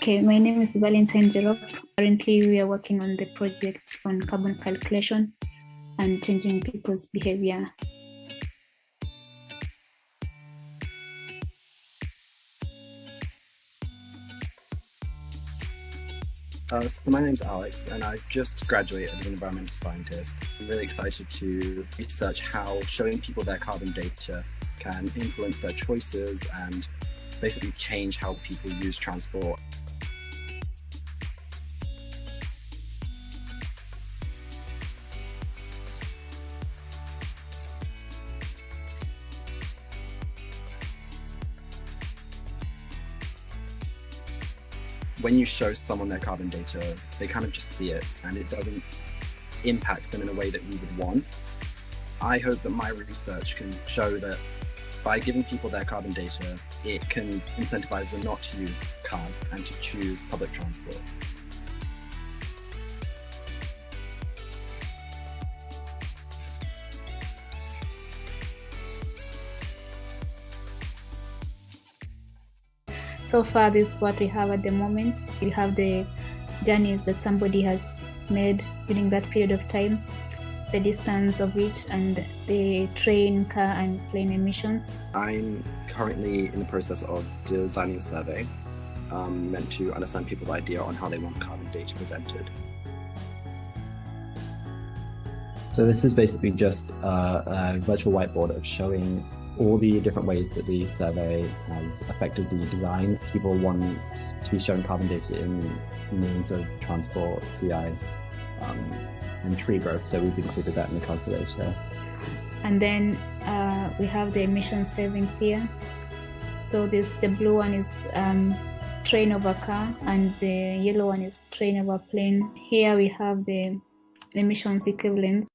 Okay, my name is Valentine. Currently, we are working on the project on carbon calculation and changing people's behavior. So my name's Alex, and I've just graduated as an environmental scientist. I'm really excited to research how showing people their carbon data can influence their choices and basically change how people use transport. When you show someone their carbon data, they kind of just see it and it doesn't impact them in a way that we would want. I hope that my research can show that by giving people their carbon data, it can incentivize them not to use cars and to choose public transport. So far, this is what we have at the moment. We have the journeys that somebody has made during that period of time, the distance of each, and the train, car, and plane emissions. I'm currently in the process of designing a survey meant to understand people's idea on how they want carbon data presented. So this is basically just a virtual whiteboard of showing all the different ways that the survey has affected the design. People want to be shown carbon data in means of transport, sea ice, and tree growth, so we've included that in the calculator. And then we have the emission savings here. So the blue one is train over car, and the yellow one is train over plane. Here we have the emissions equivalents.